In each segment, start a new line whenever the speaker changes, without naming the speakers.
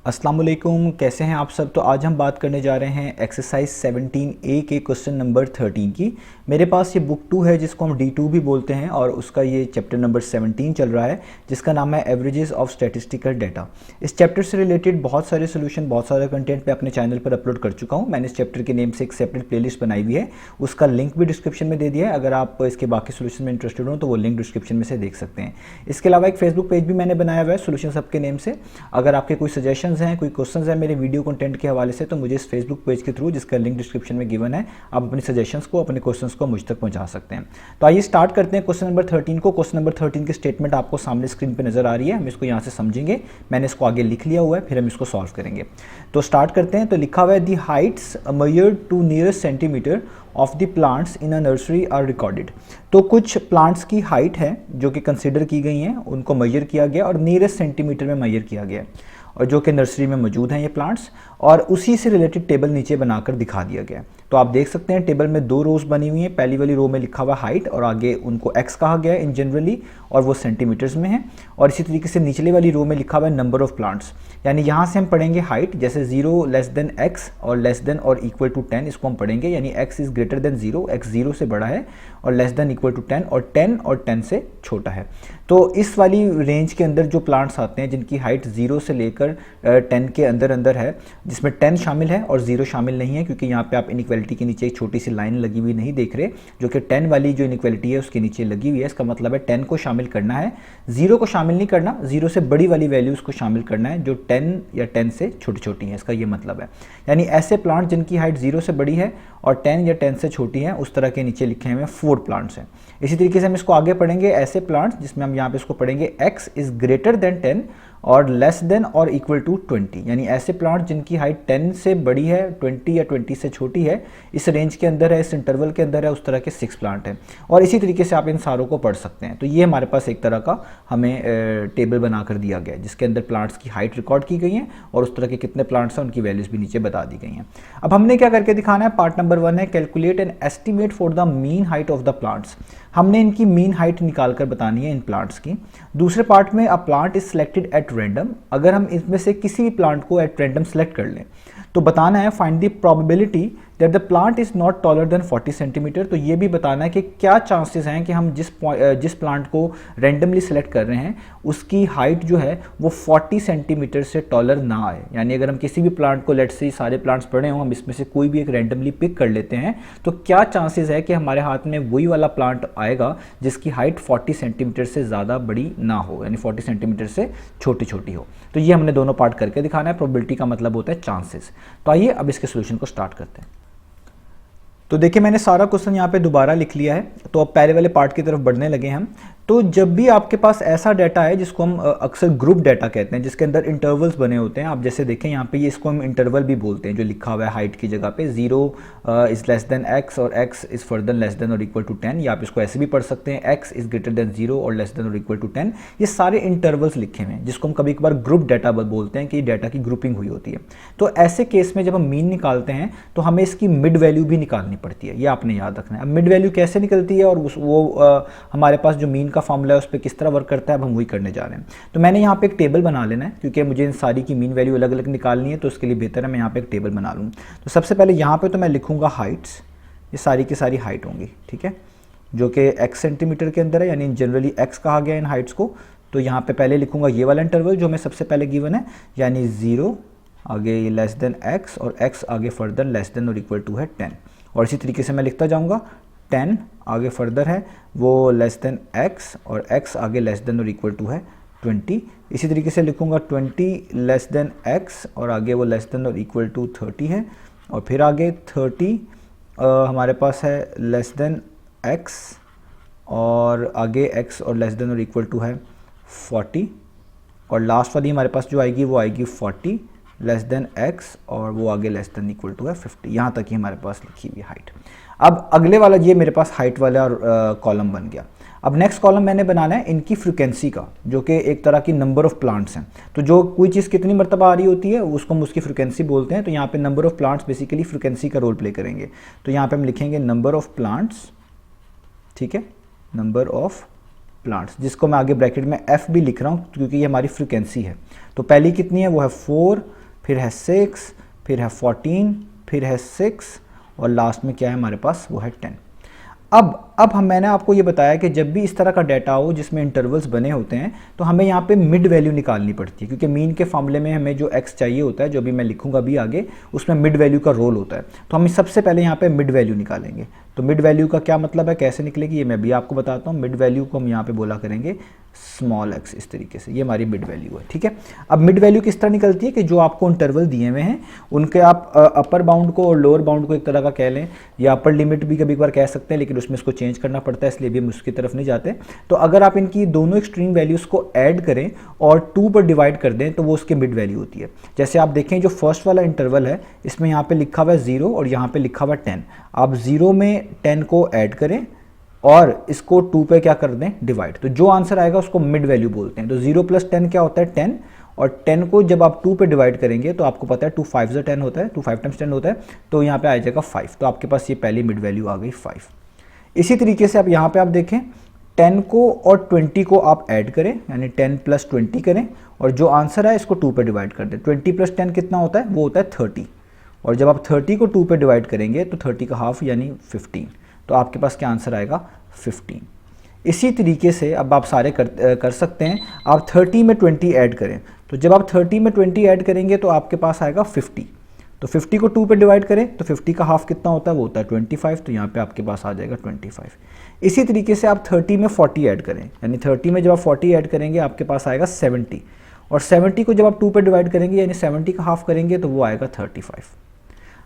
अस्सलाम वालेकुम, कैसे हैं आप सब। तो आज हम बात करने जा रहे हैं एक्सरसाइज 17A के क्वेश्चन नंबर 13 की। मेरे पास ये बुक 2 है जिसको हम D2 भी बोलते हैं और उसका ये चैप्टर नंबर 17 चल रहा है जिसका नाम है एवरेजेस ऑफ स्टैटिस्टिकल डाटा। इस चैप्टर से रिलेटेड बहुत सारे सोल्यूशन, बहुत सारा कंटेंट मैं अपने चैनल पर अपलोड कर चुका हूँ। मैंने इस चैप्टर के नेम से एक सेपरेट प्लेलिस्ट बनाई हुई है, उसका लिंक भी डिस्क्रिप्शन में दे दिया है। अगर आप इसके बाकी सोल्यूशन में इंटरेस्टेड हो तो वो लिंक डिस्क्रिप्शन में से देख सकते हैं। इसके अलावा एक फेसबुक पेज भी मैंने बनाया हुआ है सोल्यूशन सब के नेम से। अगर आपके कोई सजेशन हैं, कोई क्वेश्चंस हैं मेरे वीडियो कंटेंट के हवाले से, तो मुझे इस फेसबुक पेज के थ्रू, जिसका लिंक डिस्क्रिप्शन में गिवन है, आप अपने सजेशंस को, अपने क्वेश्चंस को मुझ तक पहुंचा सकते हैं। तो आइए स्टार्ट करते हैं क्वेश्चन नंबर 13 को। क्वेश्चन नंबर 13 की स्टेटमेंट आपको सामने स्क्रीन पे नजर आ रही है, हम इसको यहाँ से समझेंगे। मैंने इसको आगे लिख लिया हुआ है, फिर हम इसको सॉल्व करेंगे। तो स्टार्ट करते हैं। तो लिखा हुआ है the heights measured to nearest centimetre of the plants in a nursery are recorded. तो कुछ प्लांट्स की हाइट है जो कि कंसिडर की गई हैं, उनको मेजर किया गया और नियरेस्ट सेंटीमीटर में मेजर किया गया और जो कि नर्सरी में मौजूद हैं ये प्लांट्स, और उसी से रिलेटेड टेबल नीचे बनाकर दिखा दिया गया है। तो आप देख सकते हैं टेबल में दो रोज बनी हुई हैं। पहली वाली रो में लिखा हुआ हाइट और आगे उनको एक्स कहा गया है इन जनरली, और वो सेंटीमीटर्स में है। और इसी तरीके से निचले वाली रो में लिखा हुआ है नंबर ऑफ प्लांट्स, यानी यहाँ से हम पढ़ेंगे हाइट, जैसे 0 लेस देन एक्स और लेस देन और इक्वल टू 10, इसको हम पढ़ेंगे, यानी x is greater than 0, x 0 से बड़ा है, और लेस देन इक्वल टू 10 और 10 से छोटा है। तो इस वाली रेंज के अंदर जो प्लांट्स आते हैं जिनकी हाइट 0 से लेकर 10 के अंदर अंदर है, जिसमें 10 शामिल है और 0 शामिल नहीं है, क्योंकि यहाँ पे आप इनइक्वालिटी के नीचे एक छोटी सी लाइन लगी हुई नहीं देख रहे, जो कि 10 वाली जो इनइक्वालिटी है उसके नीचे लगी हुई है। इसका मतलब है 10 को शामिल करना है, 0 को शामिल नहीं करना, 0 से बड़ी वाली वैल्यूज़ को शामिल करना है जो 10 या 10 से छोटी छोटी है, इसका ये मतलब है। यानी ऐसे प्लांट जिनकी हाइट 0 से बड़ी है और 10 या 10 से छोटी है, उस तरह के नीचे लिखे हुए 4 प्लांट्स हैं। इसी तरीके से हम इसको आगे पढ़ेंगे, ऐसे प्लांट्स जिसमें हम यहाँ पे इसको पढ़ेंगे x इज ग्रेटर देन 10 और लेस देन और इक्वल टू 20, यानी ऐसे प्लांट जिनकी हाइट 10 से बड़ी है, 20 या 20 से छोटी है, इस रेंज के अंदर है, इस इंटरवल के अंदर है, उस तरह के 6 प्लांट हैं। और इसी तरीके से आप इन सारों को पढ़ सकते हैं। तो ये हमारे पास एक तरह का हमें टेबल बनाकर दिया गया है जिसके अंदर प्लांट्स की हाइट रिकॉर्ड की गई है और उस तरह के कितने प्लांट्स हैं उनकी वैल्यूज भी नीचे बता दी गई हैं। अब हमने क्या करके दिखाना है, पार्ट नंबर 1 है calculate an estimate for the mean height of the plants. हमने इनकी मीन हाइट निकाल कर बतानी है इन प्लांट्स की। दूसरे पार्ट में a plant is selected at random, अगर हम इसमें से किसी भी प्लांट को एट रैंडम सेलेक्ट कर लें तो बताना है find the probability that the plant is not taller than 40 centimetre. तो ये भी बताना है कि क्या चांसेस हैं कि हम जिस प्लांट को रैंडमली सेलेक्ट कर रहे हैं उसकी हाइट जो है वो 40 सेंटीमीटर से टॉलर ना आए। यानी अगर हम किसी भी प्लांट को, लेट्स से सारे प्लांट्स पड़े हों, हम इसमें से कोई भी एक रैंडमली पिक कर लेते हैं, तो क्या चांसेस है कि हमारे हाथ में वही वाला प्लांट आएगा जिसकी हाइट 40 सेंटीमीटर से ज़्यादा बड़ी ना हो, यानी 40 सेंटीमीटर से छोटी छोटी हो। तो ये हमने दोनों पार्ट करके दिखाना है। प्रोबेबिलिटी का मतलब होता है चांसेस। तो आइए अब इसके सोल्यूशन को स्टार्ट करते हैं। तो देखिए मैंने सारा क्वेश्चन यहाँ पे दोबारा लिख लिया है। तो अब पहले वाले पार्ट की तरफ बढ़ने लगे हम। तो जब भी आपके पास ऐसा डाटा है जिसको हम अक्सर ग्रुप डाटा कहते हैं, जिसके अंदर इंटरवल्स बने होते हैं, आप जैसे देखें यहाँ पे, ये इसको हम इंटरवल भी बोलते हैं, जो लिखा हुआ है हाइट की जगह पे 0 इज लेस देन x और x is further less than और इक्वल टू 10, या आप इसको ऐसे भी पढ़ सकते हैं x इज ग्रेटर देन 0 और लेस देन और इक्वल टू 10। ये सारे इंटरवल्स लिखे हुए हैं जिसको हम कभी कभार ग्रुप डाटा बोलते हैं कि डाटा की ग्रुपिंग हुई होती है। तो ऐसे केस में जब हम मीन निकालते हैं तो हमें इसकी मिड वैल्यू भी निकालनी पड़ती है, ये आपने याद रखना है। अब मिड वैल्यू कैसे निकलती है और हमारे पास जो मीन का फॉर्मूला है उस पर किस तरह वर्क करता है, अब हम वही करने जा रहे हैं। तो मैंने यहाँ पे एक टेबल बना लेना है, क्योंकि मुझे इन सारी की मीन वैल्यू अलग अलग निकालनी है, तो उसके लिए बेहतर है मैं यहाँ पे एक टेबल बना लूँ। तो सबसे पहले यहाँ पे तो मैं लिखूंगा हाइट्स, ये सारी की सारी हाइट होंगी, ठीक है, जो कि x सेंटीमीटर के अंदर है, यानी जनरली x कहा गया इन हाइट्स को। तो यहाँ पे पहले लिखूंगा ये वाला इंटरवल जो मैं सबसे पहले गिवन है, यानी 0 आगे लेस देन x और x आगे फर्दर लेस देन और इक्वल टू है 10। और इसी तरीके से मैं लिखता जाऊँगा 10 आगे फर्दर है वो लेस देन x और x आगे लेस देन और इक्वल टू है 20। इसी तरीके से लिखूंगा 20 लेस देन x और आगे वो लेस देन और इक्वल टू 30 है, और फिर आगे 30 हमारे पास है लेस देन x और आगे x और लेस देन और इक्वल टू है 40, और लास्ट वाली हमारे पास जो आएगी वो आएगी 40 लेस देन x और वो आगे लेस देन इक्वल टू है 50। यहाँ तक ही हमारे पास लिखी हुई हाइट। अब अगले वाला ये मेरे पास हाइट वाला कॉलम बन गया। अब नेक्स्ट कॉलम मैंने बनाना है इनकी फ्रीक्वेंसी का, जो कि एक तरह की नंबर ऑफ प्लांट्स हैं। तो जो कोई चीज़ कितनी मरतबा आ रही होती है उसको हम उसकी फ्रीक्वेंसी बोलते हैं। तो यहाँ पे number of plants basically frequency का रोल प्ले करेंगे। तो यहाँ पे हम लिखेंगे नंबर ऑफ प्लांट्स, ठीक है, नंबर ऑफ प्लांट्स, जिसको मैं आगे ब्रैकेट में एफ भी लिख रहा हूँ क्योंकि ये हमारी फ्रीक्वेंसी है। तो पहली कितनी है, वो है 4, फिर है 6, फिर है 14, फिर है 6 और लास्ट में क्या है हमारे पास, वो है 10। अब मैंने आपको ये बताया कि जब भी इस तरह का डाटा हो जिसमें इंटरवल्स बने होते हैं तो हमें यहाँ पे मिड वैल्यू निकालनी पड़ती है, क्योंकि मीन के फॉर्मूले में हमें जो एक्स चाहिए होता है, जो भी मैं लिखूंगा भी आगे, उसमें मिड वैल्यू का रोल होता है। तो हम सबसे पहले यहाँ पे मिड वैल्यू निकालेंगे। तो मिड वैल्यू का क्या मतलब है, कैसे निकलेगी, ये मैं भी आपको बताता हूँ। मिड वैल्यू को हम यहाँ पे बोला करेंगे स्मॉल एक्स, इस तरीके से, ये हमारी मिड वैल्यू है, ठीक है। अब मिड वैल्यू किस तरह निकलती है कि जो आपको इंटरवल दिए हुए हैं उनके आप अपर बाउंड को और लोअर बाउंड को एक तरह का कह लें, या अपर लिमिट भी कभी कभार कह सकते हैं, लेकिन उसमें इसको चेंज करना पड़ता है, इसलिए भी हम उसकी तरफ नहीं जाते। तो अगर आप इनकी दोनों एक्सट्रीम वैल्यूज़ को ऐड करें और 2 पर डिवाइड कर दें तो वो उसकी मिड वैल्यू होती है। जैसे आप देखें जो फर्स्ट वाला इंटरवल है इसमें यहाँ पे लिखा हुआ है 0 और यहाँ पे लिखा हुआ है 10। आप 0 में 10 को ऐड करें और इसको 2 पे क्या कर दें, डिवाइड, तो जो आंसर आएगा उसको मिड वैल्यू बोलते हैं। तो 0 + 10 क्या होता है, 10, और 10 को जब आप 2 पे डिवाइड करेंगे तो आपको पता है 2 5 10 होता है, 2 5 × 10 होता है, तो यहाँ पे आ जाएगा 5। तो आपके पास ये पहली मिड वैल्यू आ गई 5। इसी तरीके से आप यहाँ पे आप देखें 10 को और 20 को आप ऐड करें, यानी 10 + 20 करें, और जो आंसर है इसको 2 पे डिवाइड कर दें। 20 + 10 कितना होता है, वो होता है 30, और जब आप 30 को 2 पे डिवाइड करेंगे तो 30 का हाफ यानी 15, तो आपके पास क्या आंसर आएगा, 15। इसी तरीके से अब आप सारे कर सकते हैं। आप 30 में 20 ऐड करें, तो जब आप 30 में 20 ऐड करेंगे तो आपके पास आएगा 50। तो 50 को 2 पे डिवाइड करें तो 50 का हाफ कितना होता है, वो होता है 25, तो यहाँ पे आपके पास आ जाएगा 25। इसी तरीके से आप 30 में 40 ऐड करें, यानी 30 में जब आप 40 ऐड करेंगे आपके पास आएगा 70, और 70 को जब आप 2 पे डिवाइड करेंगे यानी 70 का हाफ करेंगे तो वो आएगा 35।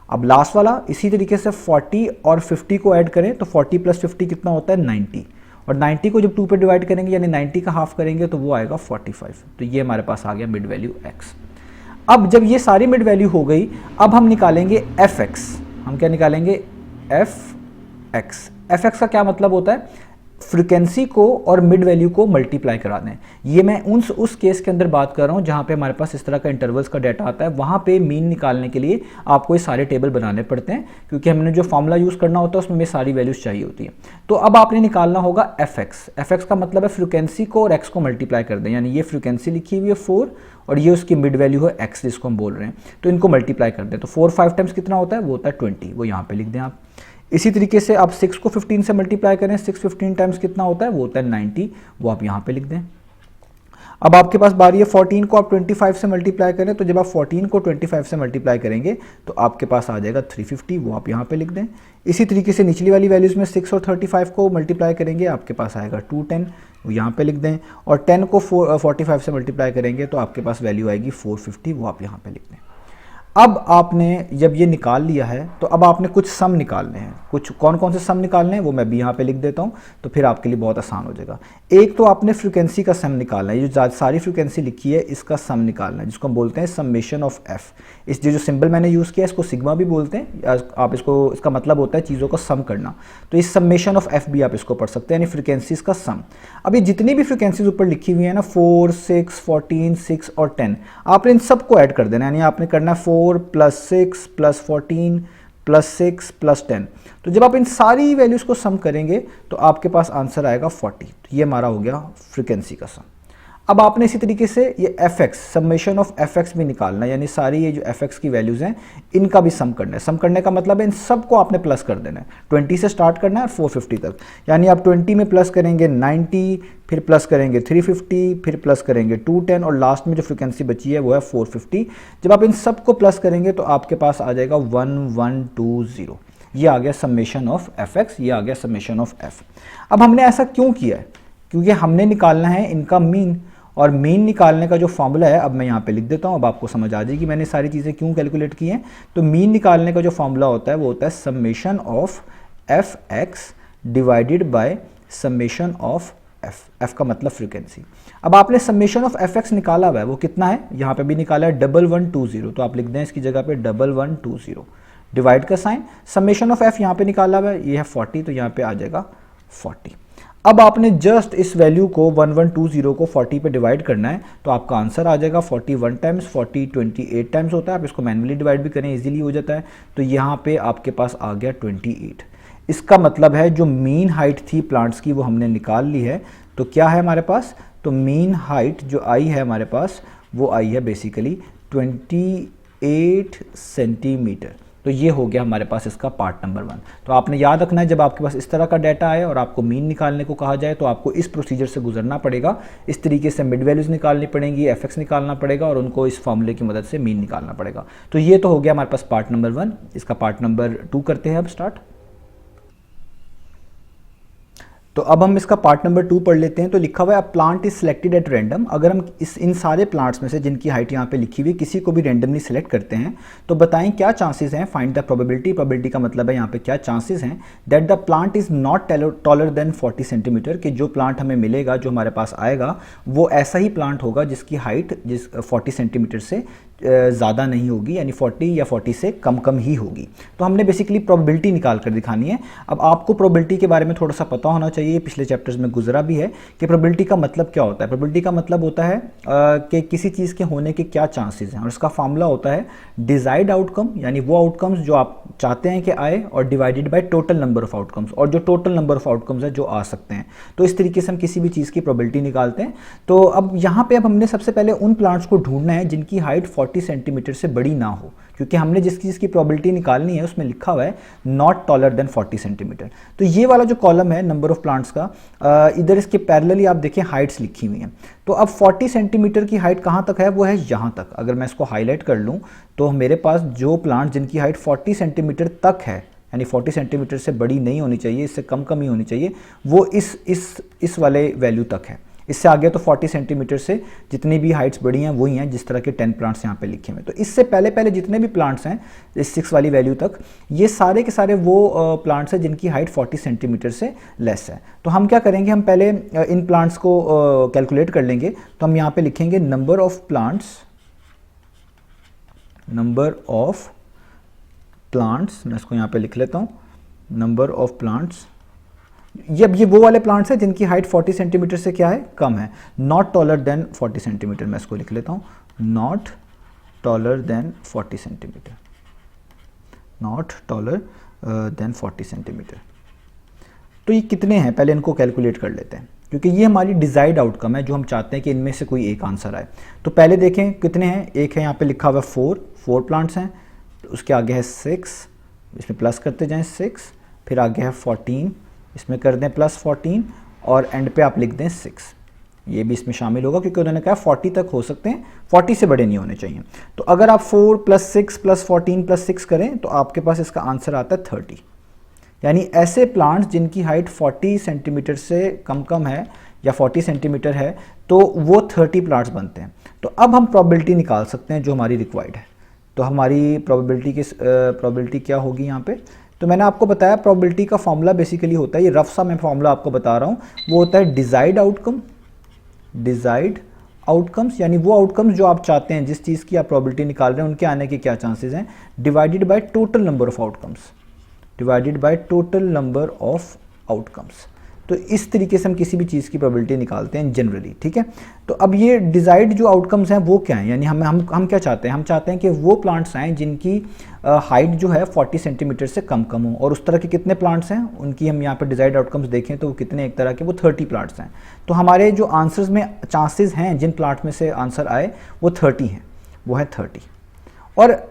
अब लास्ट वाला इसी तरीके से 40 और 50 को ऐड करें तो 40 + 50 कितना होता है, 90, और 90 को जब 2 पे डिवाइड करेंगे यानी 90 का हाफ करेंगे तो वो आएगा 45। तो ये हमारे पास आ गया मिड वैल्यू x। अब जब ये सारी मिड वैल्यू हो गई, अब हम निकालेंगे fx। हम क्या निकालेंगे, fx का क्या मतलब होता है, फ्रीक्वेंसी को और मिड वैल्यू को मल्टीप्लाई करा दें। ये मैं उस केस के अंदर बात कर रहा हूँ जहाँ पे हमारे पास इस तरह का इंटरवल्स का डाटा आता है। वहाँ पे मीन निकालने के लिए आपको ये सारे टेबल बनाने पड़ते हैं, क्योंकि हमने जो फॉर्मूला यूज़ करना होता है उसमें सारी वैल्यूज़ चाहिए होती है। तो अब आपने निकालना होगा fx का मतलब है फ्रीक्वेंसी को और x को मल्टीप्लाई कर दें, यानी ये फ्रीक्वेंसी लिखी हुई है 4 और ये उसकी मिड वैल्यू है x जिसको हम बोल रहे हैं, तो इनको मल्टीप्लाई कर दें। तो 4 5 टाइम्स कितना होता है, वो होता है 20, वो यहाँ पे लिख दें आप। इसी तरीके से आप 6 को 15 से मल्टीप्लाई करें, 6 15 टाइम्स कितना होता है, वो होता है 90, वो आप यहाँ पे लिख दें। अब आपके पास बारी है 14 को आप 25 से मल्टीप्लाई करें, तो जब आप 14 को 25 से मल्टीप्लाई करेंगे तो आपके पास आ जाएगा 350, वो आप यहाँ पे लिख दें। इसी तरीके से निचली वाली वैल्यूज़ में 6 और 35 को मल्टीप्लाई करेंगे, आपके पास आएगा 210, वो यहाँ पे लिख दें, और 10 को 45 से मल्टीप्लाई करेंगे तो आपके पास वैल्यू आएगी 450, वो आप यहाँ पे लिख दें। अब आपने जब ये निकाल लिया है तो अब आपने कुछ सम निकालने हैं। कुछ कौन कौन से सम निकालने हैं वो मैं भी यहाँ पे लिख देता हूँ, तो फिर आपके लिए बहुत आसान हो जाएगा। एक तो आपने फ्रीक्वेंसी का सम निकालना है, जो सारी फ्रीक्वेंसी लिखी है इसका सम निकालना है, जिसको हम बोलते हैं समेशन ऑफ एफ। इस जो सिंबल मैंने यूज़ किया इसको सिग्मा भी बोलते हैं, आप इसको, इसका मतलब होता है चीज़ों का सम करना। तो इस समेशन ऑफ एफ भी आप इसको पढ़ सकते हैं, यानी फ्रीक्वेंसीज का सम। अब ये जितनी भी फ्रीक्वेंसीज ऊपर लिखी हुई है ना, 4 6 14 6 और 10, आपने इन सबको ऐड कर देना, यानी आपने करना 4 + 6 + 14 + 6 + 10। तो जब आप इन सारी वैल्यूज़ को सम करेंगे तो आपके पास आंसर आएगा 40। तो ये हमारा हो गया फ्रीक्वेंसी का सम। अब आपने इसी तरीके से ये fx, समेशन ऑफ fx भी निकालना है, यानी सारी ये जो fx की वैल्यूज़ हैं इनका भी सम करना है। सम करने का मतलब है इन सबको आपने प्लस कर देना है, 20 से स्टार्ट करना है और 450 तक, यानी आप 20 में प्लस करेंगे 90, फिर प्लस करेंगे 350, फिर प्लस करेंगे 210, और लास्ट में जो फ्रिक्वेंसी बची है वो है 450। जब आप इन सबको प्लस करेंगे तो आपके पास आ जाएगा 1120। ये आ गया समेशन ऑफ fx, ये आ गया समेशन ऑफ f। अब हमने ऐसा क्यों किया है, क्योंकि हमने निकालना है इनका मीन, और मीन निकालने का जो फॉर्मूला है अब मैं यहाँ पे लिख देता हूँ, अब आपको समझ आ जाएगी मैंने सारी चीज़ें क्यों कैलकुलेट की हैं। तो मीन निकालने का जो फॉर्मूला होता है वो होता है summation of fx divided by summation of f का मतलब फ्रीक्वेंसी। अब आपने समेशन ऑफ fx निकाला हुआ है, वो कितना है, यहाँ पे भी निकाला है 1120, तो आप लिख दें इसकी जगह पे 1120, डिवाइड का साइन, समेशन ऑफ f यहाँ पे निकाला हुआ है, ये है 40, तो यहाँ पे आ जाएगा 40। अब आपने जस्ट इस वैल्यू को 1120 को 40 पे डिवाइड करना है, तो आपका आंसर आ जाएगा 41 टाइम्स, 40 28 टाइम्स होता है, आप इसको मैन्युअली डिवाइड भी करें इजीली हो जाता है, तो यहाँ पे आपके पास आ गया 28। इसका मतलब है जो मीन हाइट थी प्लांट्स की वो हमने निकाल ली है, तो क्या है हमारे पास, तो मीन हाइट जो आई है हमारे पास वो आई है बेसिकली 28 सेंटीमीटर। तो ये हो गया हमारे पास इसका पार्ट नंबर 1। तो आपने याद रखना है जब आपके पास इस तरह का डाटा आए और आपको मीन निकालने को कहा जाए तो आपको इस प्रोसीजर से गुजरना पड़ेगा। इस तरीके से मिड वैल्यूज़ निकालनी पड़ेंगी, एफएक्स निकालना पड़ेगा और उनको इस फॉर्मूले की मदद से मीन निकालना पड़ेगा। तो ये तो हो गया हमारे पास पार्ट नंबर 1। इसका पार्ट नंबर 2 करते हैं अब स्टार्ट। तो अब हम इसका पार्ट नंबर 2 पढ़ लेते हैं। तो लिखा हुआ है plant is selected at random. अगर हम इन सारे प्लांट्स में से जिनकी हाइट यहाँ पे लिखी हुई किसी को भी रैंडमली सिलेक्ट करते हैं तो बताएं क्या चांसेस हैं, फाइंड द प्रोबेबिलिटी। प्रोबेबिलिटी का मतलब है यहाँ पे क्या चांसेस हैं that the plant is not taller than 40 centimetre, कि जो प्लांट हमें मिलेगा, जो हमारे पास आएगा, वो ऐसा ही प्लांट होगा जिसकी हाइट 40 सेंटीमीटर से ज़्यादा नहीं होगी, यानी 40 या 40 से कम ही होगी। तो हमने बेसिकली प्रोबेबिलिटी निकाल कर दिखानी है। अब आपको प्रोबेबिलिटी के बारे में थोड़ा सा पता होना चाहिए, पिछले चैप्टर्स में गुजरा भी है कि प्रोबेबिलिटी का मतलब क्या होता है। प्रोबेबिलिटी का मतलब होता है कि किसी चीज़ के होने के क्या चांसेस हैं, और इसका फार्मूला होता है डिजायर्ड आउटकम, यानी वो आउटकम्स जो आप चाहते हैं कि आए, और divided by total number of outcomes, और जो टोटल नंबर ऑफ आउटकम्स है जो आ सकते हैं। तो इस तरीके से हम किसी भी चीज़ की प्रोबेबिलिटी निकालते हैं। तो अब यहाँ पे अब हमने सबसे पहले उन प्लांट्स को ढूंढना है जिनकी हाइट 40 सेंटीमीटर से बड़ी ना हो, क्योंकि हमने जिस चीज़ की प्रोबेबिलिटी निकालनी है उसमें लिखा हुआ है नॉट टॉलर देन 40 सेंटीमीटर। तो ये वाला जो कॉलम है नंबर ऑफ प्लांट्स का, इधर इसके पैरेलली आप देखें हाइट्स लिखी हुई हैं। तो अब 40 सेंटीमीटर की हाइट कहाँ तक है, वो है यहाँ तक। अगर मैं इसको हाईलाइट कर लूँ तो मेरे पास जो प्लांट जिनकी हाइट 40 सेंटीमीटर तक है, यानी 40 सेंटीमीटर से बड़ी नहीं होनी चाहिए, इससे कम ही होनी चाहिए, वो इस वाले वैल्यू तक है। इससे आगे तो 40 सेंटीमीटर से जितनी भी हाइट्स बड़ी हैं वही हैं, जिस तरह के 10 प्लांट्स यहाँ पे लिखे हुए हैं। तो इससे पहले जितने भी प्लांट्स हैं इस 6 वाली वैल्यू तक, ये सारे के सारे वो प्लांट्स हैं जिनकी हाइट 40 सेंटीमीटर से लेस है। तो हम क्या करेंगे, हम पहले इन प्लांट्स को कैलकुलेट कर लेंगे। तो हम यहाँ पे लिखेंगे नंबर ऑफ प्लांट्स, मैं इसको यहाँ पे लिख लेता हूँ, नंबर ऑफ प्लांट्स। ये वो वाले प्लांट्स हैं जिनकी हाइट 40 सेंटीमीटर से क्या है, कम है, नॉट टॉलर देन 40 सेंटीमीटर। मैं इसको लिख लेता हूँ, not taller than 40 centimetre, not taller than 40 centimetre. तो ये कितने हैं, पहले इनको कैलकुलेट कर लेते हैं, क्योंकि ये हमारी डिजायर्ड आउटकम है जो हम चाहते हैं कि इनमें से कोई एक आंसर आए। तो पहले देखें कितने हैं, एक है यहाँ पे लिखा हुआ 4 प्लांट्स हैं, तो उसके आगे है 6, इसमें प्लस करते जाएं 6, फिर आगे है 14, इसमें कर दें प्लस 14, और एंड पे आप लिख दें 6। ये भी इसमें शामिल होगा क्योंकि उन्होंने कहा 40 तक हो सकते हैं, 40 से बड़े नहीं होने चाहिए। तो अगर आप 4 + 6 + 14 + 6 करें तो आपके पास इसका आंसर आता है 30। यानी ऐसे प्लांट्स जिनकी हाइट 40 सेंटीमीटर से कम है या 40 सेंटीमीटर है, तो वो 30 प्लांट्स बनते हैं। तो अब हम प्रोबेबिलिटी निकाल सकते हैं जो हमारी रिक्वायर्ड है। तो हमारी प्रोबेबिलिटी क्या होगी यहाँ पे, तो मैंने आपको बताया प्रोबेबिलिटी का फॉर्मूला बेसिकली होता है, ये रफ सा मैं फॉर्मूला आपको बता रहा हूँ, वो होता है डिजायर्ड आउटकम्स, यानी वो आउटकम्स जो आप चाहते हैं, जिस चीज़ की आप प्रोबेबिलिटी निकाल रहे हैं उनके आने के क्या चांसेस हैं, divided by total number of outcomes. तो इस तरीके से हम किसी भी चीज़ की प्रोबेबिलिटी निकालते हैं जनरली, ठीक है। तो अब ये डिजायर्ड जो आउटकम्स हैं वो क्या हैं, यानी हम क्या चाहते हैं, हम चाहते हैं कि वो प्लांट्स आएँ जिनकी हाइट जो है 40 सेंटीमीटर से कम हो, और उस तरह के कितने प्लांट्स हैं उनकी हम यहाँ पर डिजायर्ड आउटकम्स देखें तो वो कितने, एक तरह के वो 30 प्लांट्स हैं। तो हमारे जो आंसर्स में चांसेस हैं जिन प्लांट में से आंसर आए वो 30 हैं, वो है 30। और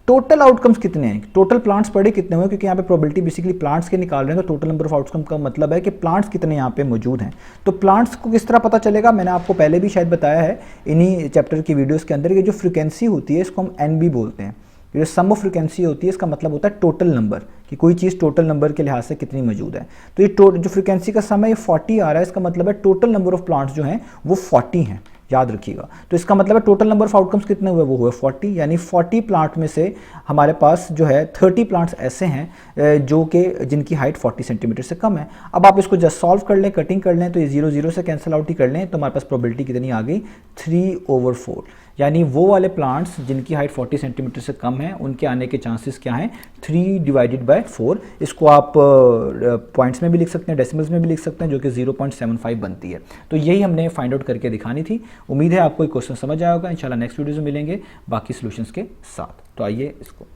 टोटल आउटकम्स कितने हैं, टोटल प्लांट्स पढ़े कितने हुए, क्योंकि यहाँ पे प्रोबेबिलिटी बेसिकली प्लांट्स के निकाल रहे हैं, तो टोटल नंबर ऑफ आउटकम का मतलब है कि प्लांट्स कितने यहाँ पे मौजूद हैं। तो प्लांट्स को किस तरह पता चलेगा, मैंने आपको पहले भी शायद बताया है इन्हीं चैप्टर की वीडियोस के अंदर, ये जो फ्रिक्वेंसी होती है इसको हम NB बोलते हैं। जो सम ऑफ फ्रिक्वेंसी होती है इसका मतलब होता है टोटल नंबर, कि कोई चीज़ टोटल नंबर के लिहाज से कितनी मौजूद है। तो ये जो फ्रिक्वेंसी का सम है ये 40 आ रहा है, इसका मतलब है टोटल नंबर ऑफ प्लांट्स जो हैं वो 40 हैं, याद रखिएगा। तो इसका मतलब है टोटल नंबर ऑफ आउटकम्स कितने हुए, वो हुए 40, यानी 40 प्लांट में से हमारे पास जो है 30 प्लांट्स ऐसे हैं जो कि जिनकी हाइट 40 सेंटीमीटर से कम है। अब आप इसको जस्ट सॉल्व कर लें, कटिंग कर लें, तो ये 0 0 से कैंसिल आउट ही कर लें, तो हमारे पास प्रोबेबिलिटी कितनी आ गई, 3/4। यानी वो वाले प्लांट्स जिनकी हाइट 40 सेंटीमीटर से कम है उनके आने के चांसेस क्या हैं, 3/4। इसको आप पॉइंट्स में भी लिख सकते हैं, डेसिमल्स में भी लिख सकते हैं, जो कि 0.75 बनती है। तो यही हमने फाइंड आउट करके दिखानी थी। उम्मीद है आपको ये क्वेश्चन समझ आया होगा। इंशाल्लाह नेक्स्ट वीडियो में मिलेंगे बाकी सॉल्यूशंस के साथ। तो आइए इसको